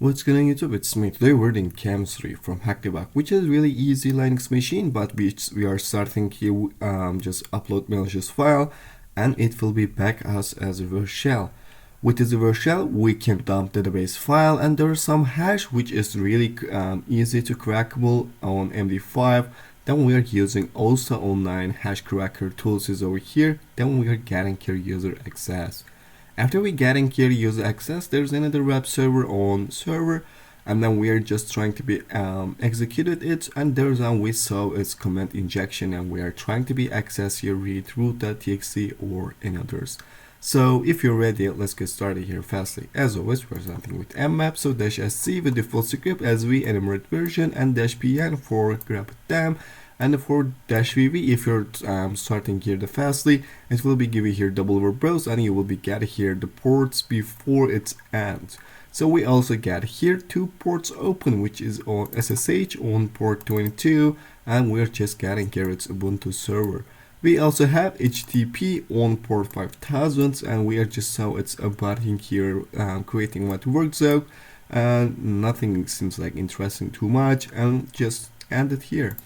What's going on YouTube? It's me. Today we're in chemistry from HackTheBox, which is really easy Linux machine, but we are starting here, just upload malicious file and it will be back us as a reverse shell. With this reverse shell, we can dump database file and there is some hash which is really easy to crackable on MD5. Then we are using also online hash cracker tools is over here. Then we are getting here user access. After we getting here user access, there's another web server on server, and then we are just trying to be executed it, and there's one we saw is command injection, and we are trying to be access here read root.txt or in others. So if you're ready, let's get started here fastly. As always, we're starting with mmap, so -sc with default script as we enumerate version and -pn for grab them. And for -vv, if you're starting here the fastly, it will be giving here double over browse and you will be getting here the ports before it ends. So we also get here two ports open, which is on SSH on port 22, and we're just getting here its Ubuntu server. We also have HTTP on port 5000, and we are just so it's about here creating what works out, and nothing seems like interesting too much, and just end it here.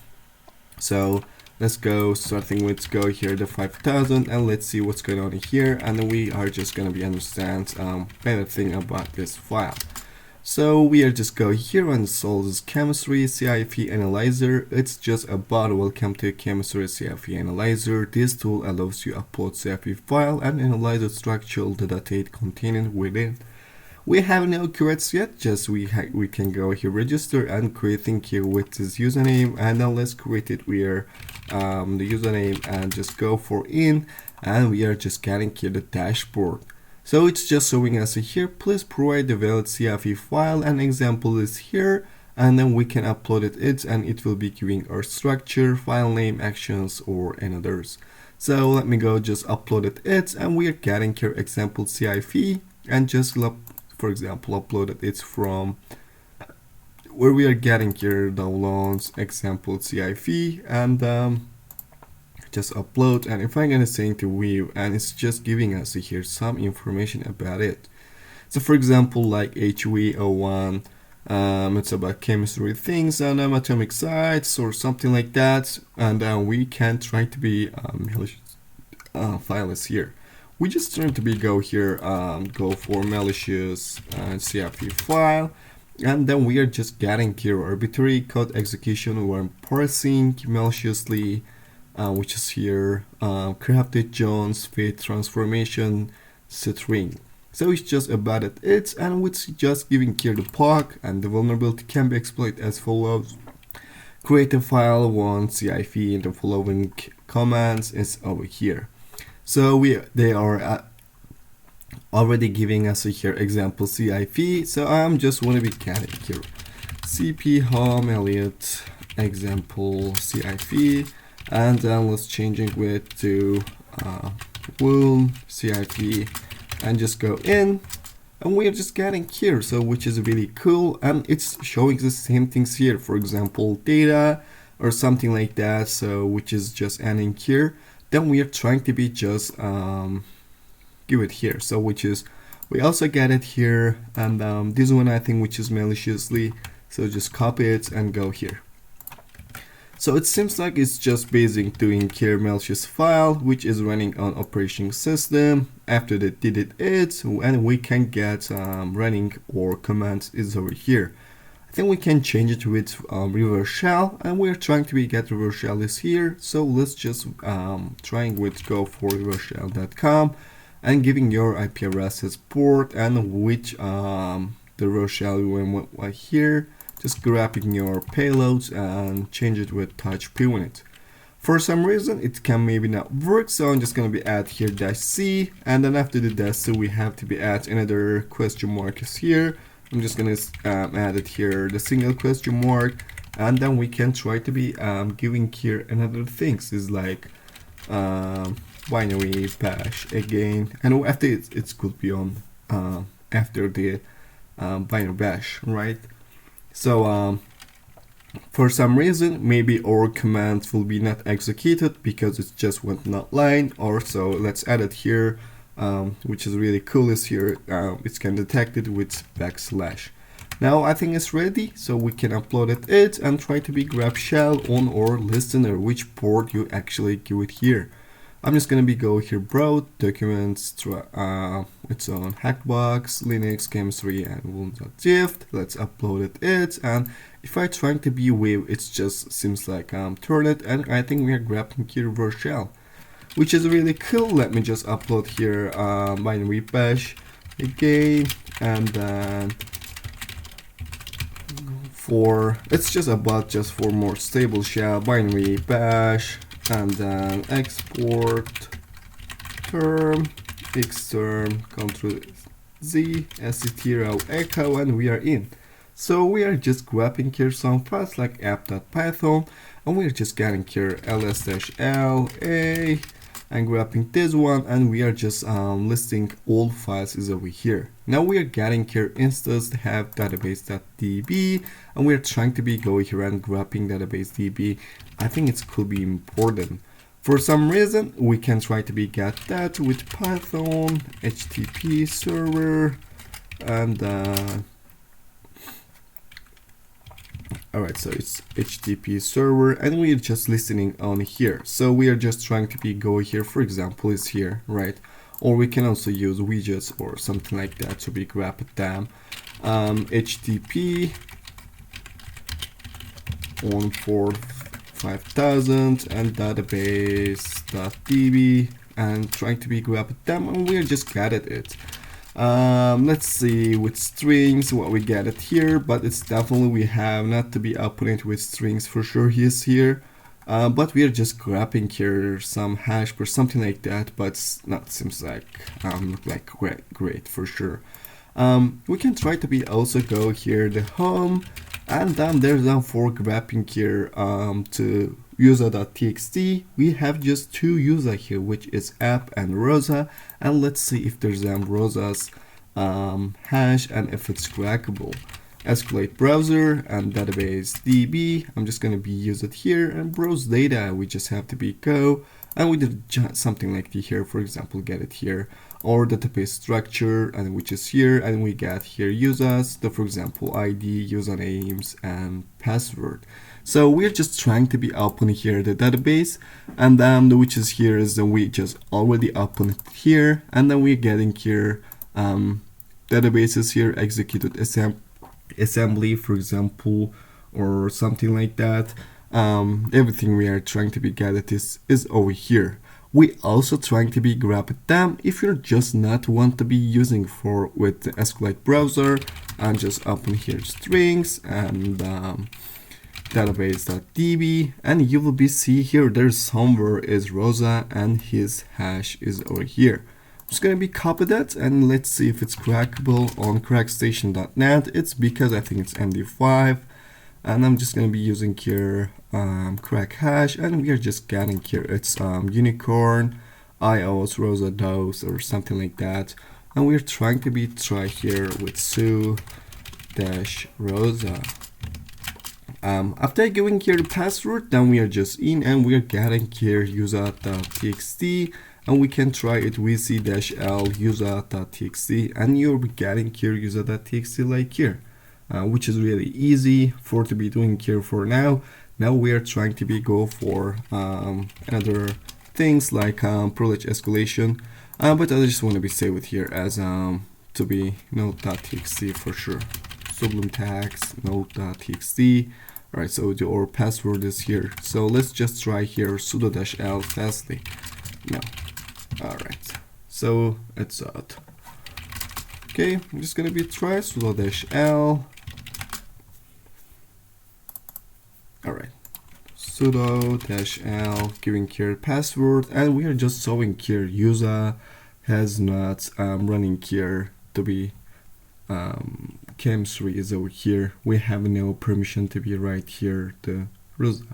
So let's go, starting with go here the 5000, and let's see what's going on here, and then we are just going to be understand better thing about this file. So we are just go here and install this chemistry CIF analyzer. It's just about welcome to chemistry CIF analyzer. This tool allows you upload CIF file and analyze the structural data contained within. We have no credits yet, just we can go here register and creating here with this username, and now let's create it where the username and just go for in, and we are just getting here the dashboard. So it's just showing us here, please provide the valid CIF file, and example is here, and then we can upload it and it will be giving our structure, file name, actions or any others. So let me go just upload it and we are getting here example CIF, and just for example uploaded it from where we are getting here downloads example CIF, and just upload, and if I'm gonna say to view, and it's just giving us here some information about it. So for example like HV01, it's about chemistry things and atomic sites or something like that, and we can try to be malicious files here. We just trying to be go here, go for malicious CIF file, and then we are just getting here arbitrary code execution or parsing maliciously, which is here crafted Jones fit transformation string. So it's just about it, and it's just giving here the POC, and the vulnerability can be exploited as follows. Create a file one CIF, and the following commands is over here. So they are already giving us here example CIF. So I'm just want to be getting here cp home elliot example CIF, and then let's change it with to wound CIF, and just go in, and we are just getting here, so which is really cool, and it's showing the same things here, for example data or something like that, so which is just ending here. Then we are trying to be just give it here, so which is we also get it here, and this one I think which is maliciously, so just copy it and go here. So it seems like it's just basic doing here malicious file which is running on operating system. After that did it, and we can get running or commands is over here. I think we can change it with reverse shell, and we're trying to get reverse shell is here. So let's just trying with go for reverseshell.com and giving your IP address port and which the reverse shell you want right here. Just grabbing your payloads and change it with touch punit. For some reason it can maybe not work, so I'm just gonna be add here -c, and then after the -c we have to be add another question mark is here. I'm just gonna add it here the single question mark, and then we can try to be giving here another things is like binary bash again, and after it could be on after the binary bash, right? So for some reason maybe our commands will be not executed because it's just went not line, or so let's add it here, which is really cool is here, it's can detect it with backslash. Now I think it's ready, so we can upload it and try to be grab shell on our listener, which port you actually give it here. I'm just gonna be go here, browse documents, it's on HackTheBox, Linux, chemistry, and Wound.gif. Let's upload it, and if I trying to be wave, it just seems like turn it, and I think we are grabbing here reverse shell, which is really cool. Let me just upload here binary bash again, and then it's just about just for more stable shell, binary bash, and then export term xterm Ctrl Z sctl echo, and we are in. So we are just grabbing here some files like app.python, and we are just getting here ls-la and grabbing this one, and we are just listing all files is over here. Now we are getting here instance have database.db, and we are trying to be go here and grabbing database db. I think it could be important. For some reason, we can try to be get that with Python, HTTP server, and alright, so it's HTTP server, and we are just listening on here. So we are just trying to be go here, for example, is here, right? Or we can also use widgets or something like that to be grab them. HTTP on port 5000 and database.db, and trying to be grab them, and we are just get it. Let's see with strings what we get it here, but it's definitely we have not to be outputting with strings for sure. He is here, but we are just grabbing here some hash or something like that, but it's not seems like great for sure. We can try to be also go here the home, and then there's for grabbing here to user.txt. We have just two user here, which is app and Rosa, and let's see if there's Rosa's hash and if it's crackable. Escalate browser and database db. I'm just going to be use it here, and browse data. We just have to be go, and we did something like the here, for example, get it here, or database structure, and which is here, and we get here users, the for example ID, usernames, and password. So we're just trying to be open here the database, and then which is here is the we just already open it here, and then we're getting here databases here executed assembly, for example, or something like that. Everything we are trying to be get is over here. We also trying to be grab them if you're just not want to be using for with the SQLite browser, and just open here strings and database.db, and you will be see here there's somewhere is Rosa and his hash is over here. I'm just gonna be copy that, and let's see if it's crackable on crackstation.net. It's because I think it's MD5, and I'm just gonna be using here crack hash, and we are just getting here it's unicorn ios rosa dose or something like that, and we're trying to be try here with su-rosa. After giving here the password, then we are just in, and we are getting here user.txt, and we can try it vc-l user.txt, and you'll be getting here user.txt like here, which is really easy for to be doing here for now. Now we are trying to be go for other things like privilege escalation, but I just want to be save it here as to be node.txt for sure. Sublime tags node.txt. Alright, so our password is here. So let's just try here sudo-l fastly. No. Alright, so it's out. Okay, I'm just gonna be try sudo-l. Alright, sudo-l giving here password, and we are just showing here user has not running here to be chem3 is over here. We have no permission to be right here the Rosa.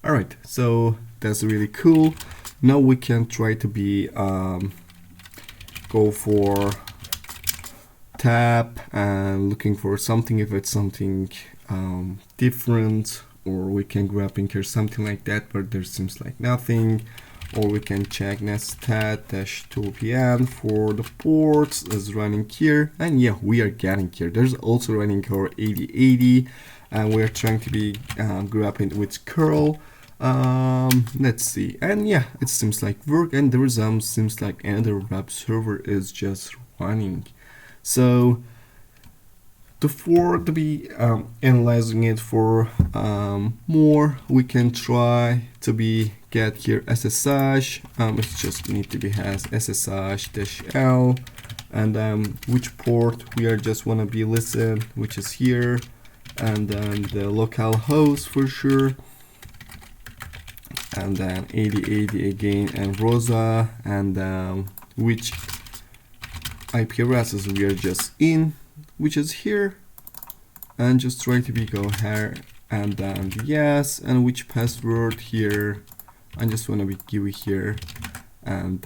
Alright, so that's really cool. Now we can try to be go for tab and looking for something if it's something different, or we can grab in here something like that, but there seems like nothing, or we can check stat-2pn for the ports is running here, and yeah, we are getting here. There's also running our 8080, and we're trying to be grabbing with curl. Let's see, and yeah, it seems like work, and there is seems like another web server is just running. So for to be analyzing it for more, we can try to be get here SSH. It just need to be has SSH-L, and which port we are just want to be listen, which is here, and then the local host for sure, and then 8080 again, and Rosa, and which IP addresses we are just in, which is here, and just try to be go here, and then yes, and which password here I just want to be give it here, and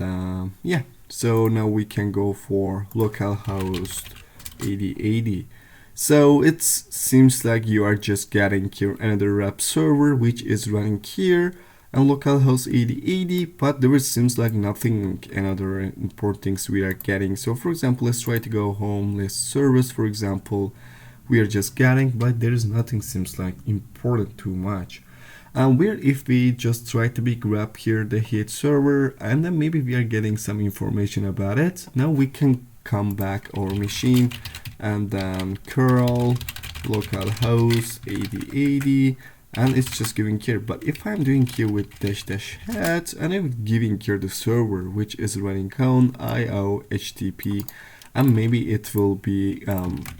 yeah, so now we can go for localhost 8080. So it seems like you are just getting here another web server which is running here and localhost 8080, but there seems like nothing another important things we are getting. So for example, let's try to go home list service, for example, we are just getting, but there is nothing seems like important too much. And where if we just try to be grab here the hit server, and then maybe we are getting some information about it. Now we can come back our machine and then curl localhost 8080, and it's just giving here. But if I'm doing here with --hat, and I'm giving here the server which is running on IO HTTP, and maybe it will be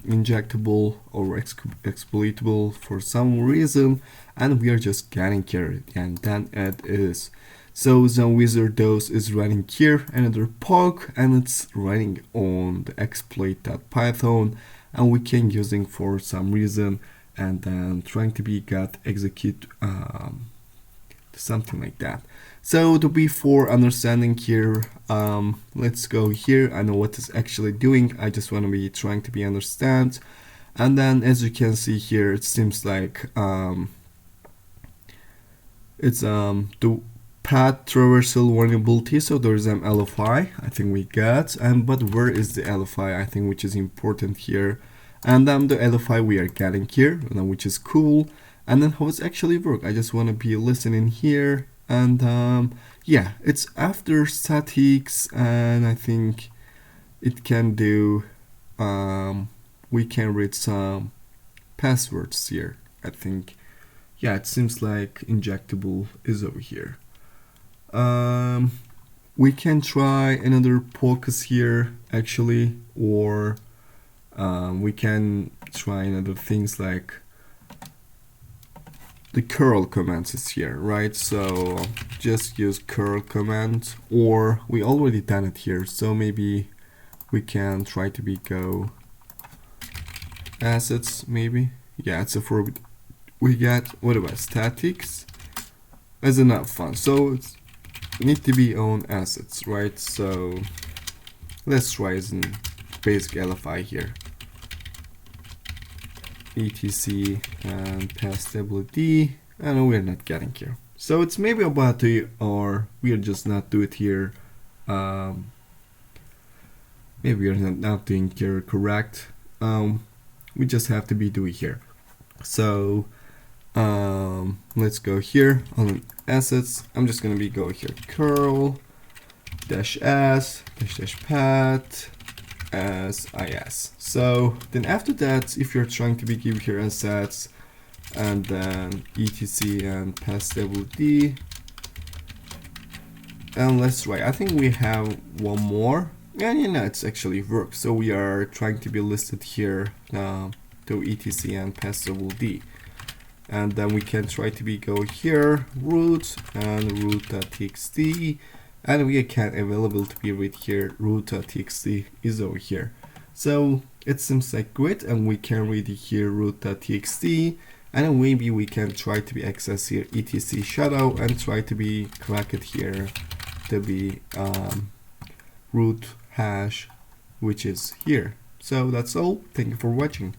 injectable or exploitable for some reason, and we are just getting here, and then it is. So the wizard dose is running here another poke, and it's running on the exploit.python, and we can using for some reason, and then trying to be get execute something like that. So to be for understanding here, let's go here. I know what it's actually doing. I just want to be trying to be understand. And then as you can see here, it seems like it's the path traversal vulnerability. So there's LFI I think we got, and but where is the LFI I think which is important here, and the LFI we are getting here, which is cool. And then how it's actually work, I just want to be listening here, and yeah, it's after statics, and I think it can do we can read some passwords here. I think, yeah, it seems like injectable is over here. We can try another focus here actually, or we can try another things like the curl commands is here, right? So just use curl command, or we already done it here, so maybe we can try to be go assets maybe. Yeah, it's a for we got what about statics as enough fun, so it's need to be on assets, right? So let's try some basic LFI here, etc and passwd, and we're not getting here. So it's maybe about to, or we're just not do it here. Maybe we're not doing here correct. We just have to be doing here. So let's go here on assets. I'm just gonna be go here curl -s -pat as is. So then after that, if you're trying to be give here assets, and then etc and passwd, and let's try. I think we have one more, and you know it's actually works. So we are trying to be listed here to etc and passwd, and then we can try to be go here root and root.txt, and we can available to be read here root.txt is over here. So it seems like great, and we can read here root.txt, and maybe we can try to be access here etc shadow and try to be crack it here to be root hash, which is here. So that's all. Thank you for watching.